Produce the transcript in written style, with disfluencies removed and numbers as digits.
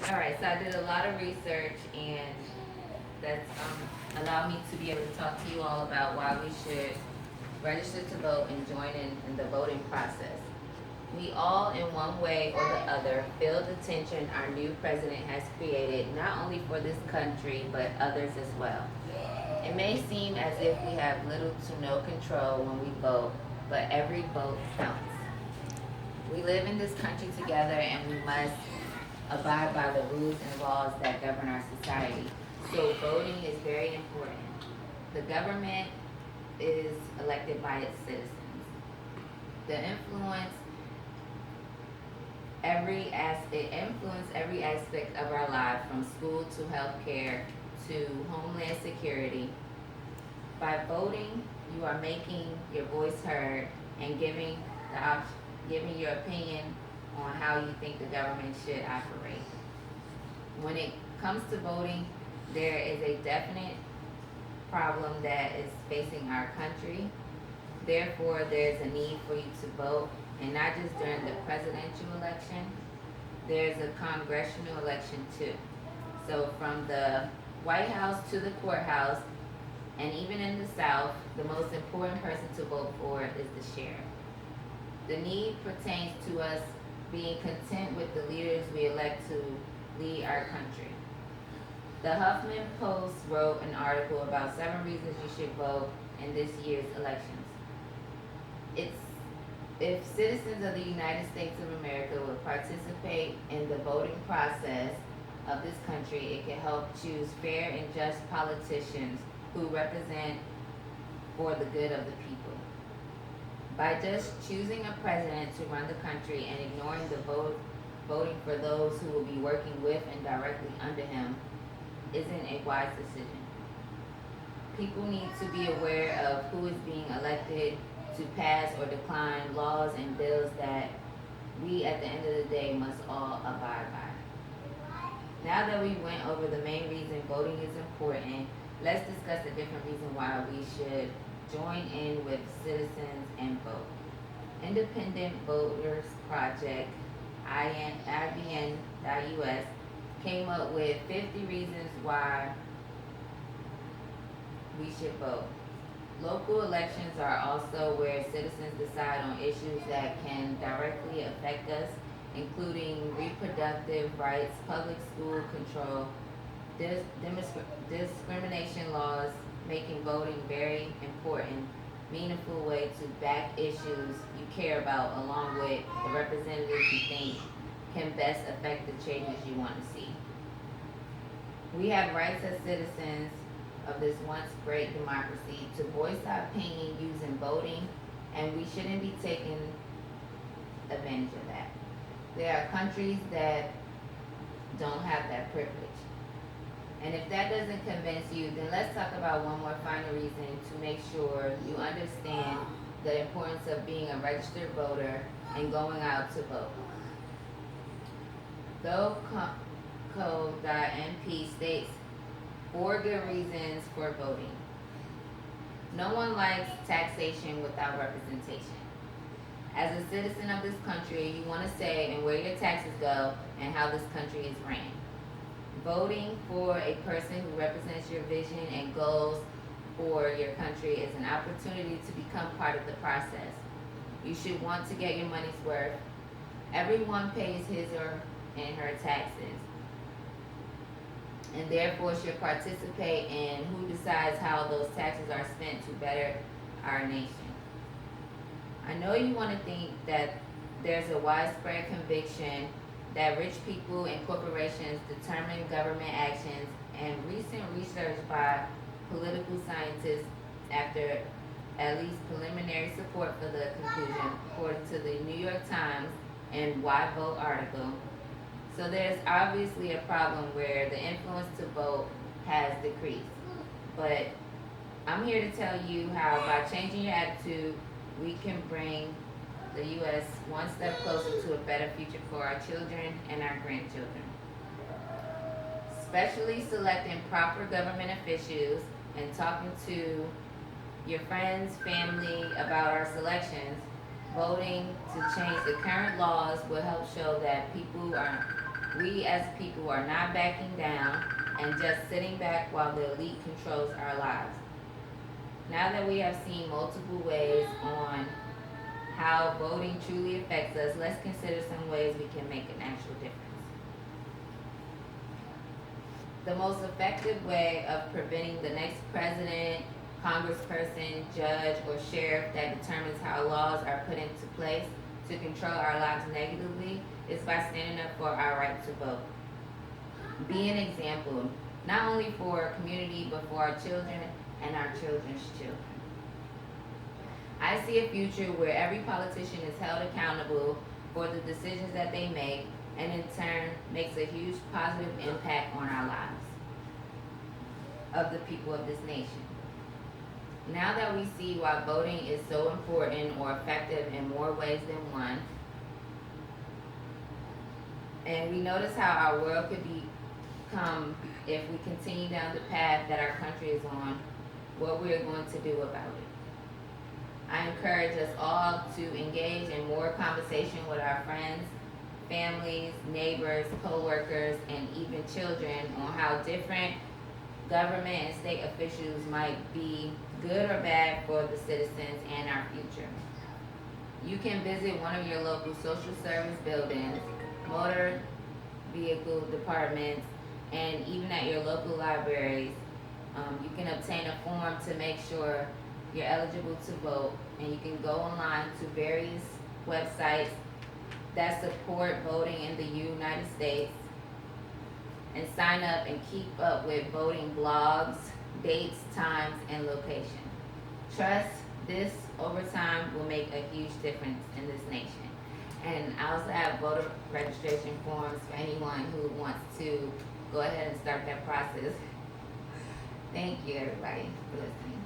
All right, so I did a lot of research, and that's allowed me to be able to talk to you all about why we should register to vote and join in the voting process. We all, in one way or the other, feel the tension our new president has created, not only for this country, but others as well. It may seem as if we have little to no control when we vote, but every vote counts. We live in this country together, and we must abide by the rules and laws that govern our society. So voting is very important. The government is elected by its citizens. The it influences every aspect of our life, from school to healthcare to homeland security. By voting, you are making your voice heard and giving your opinion on how you think the government should operate. When it comes to voting, there is a definite problem that is facing our country. Therefore, there's a need for you to vote, and not just during the presidential election, there's a congressional election too. So, from the White House to the courthouse, and even in the South, the most important person to vote for is the sheriff. The need pertains to us being content with the leaders we elect to lead our country. The Huffman Post wrote an article about 7 reasons you should vote in this year's elections. It's if citizens of the United States of America would participate in the voting process of this country, it can help choose fair and just politicians who represent for the good of the people. By just choosing a president to run the country and ignoring the voting for those who will be working with and directly under him isn't a wise decision. People need to be aware of who is being elected to pass or decline laws and bills that we at the end of the day must all abide by. Now that we went over the main reason voting is important, let's discuss a different reason why we should join in with citizens and vote. Independent Voters Project, IBN.US, came up with 50 reasons why we should vote. Local elections are also where citizens decide on issues that can directly affect us, including reproductive rights, public school control, discrimination laws, making voting very important, meaningful way to back issues you care about along with the representatives you think can best affect the changes you want to see. We have rights as citizens of this once great democracy to voice our opinion using voting, and we shouldn't be taking advantage of that. There are countries that don't have that privilege. And if that doesn't convince you, then let's talk about one more final reason to make sure you understand the importance of being a registered voter and going out to vote. GoCo.np states 4 good reasons for voting. No one likes taxation without representation. As a citizen of this country, you want to say and where your taxes go and how this country is ran. Voting for a person who represents your vision and goals for your country is an opportunity to become part of the process. You should want to get your money's worth. Everyone pays his or and her taxes, and therefore should participate in who decides how those taxes are spent to better our nation. I know you want to think that there's a widespread conviction that rich people and corporations determine government actions, and recent research by political scientists, after at least preliminary support for the conclusion, according to the New York Times and Why Vote article. So there's obviously a problem where the influence to vote has decreased. But I'm here to tell you how by changing your attitude, we can bring the U.S. one step closer to a better future for our children and our grandchildren. Especially selecting proper government officials and talking to your friends, family about our selections, voting to change the current laws will help show that people are We as people are not backing down and just sitting back while the elite controls our lives. Now that we have seen multiple ways on how voting truly affects us, let's consider some ways we can make an actual difference. The most effective way of preventing the next president, congressperson, judge, or sheriff that determines how laws are put into place to control our lives negatively is by standing up for our right to vote. Be an example, not only for our community, but for our children and our children's children. I see a future where every politician is held accountable for the decisions that they make, and in turn makes a huge positive impact on our lives of the people of this nation. Now that we see why voting is so important or effective in more ways than one, and we notice how our world could become if we continue down the path that our country is on, what we are going to do about it. I encourage us all to engage in more conversation with our friends, families, neighbors, co-workers, and even children on how different government and state officials might be good or bad for the citizens and our future. You can visit one of your local social service buildings, motor vehicle departments, and even at your local libraries. You can obtain a form to make sure you're eligible to vote, and you can go online to various websites that support voting in the United States and sign up and keep up with voting blogs, dates, times, and location. Trust this over time will make a huge difference in this nation. And I also have voter registration forms for anyone who wants to go ahead and start that process. Thank you, everybody, for listening.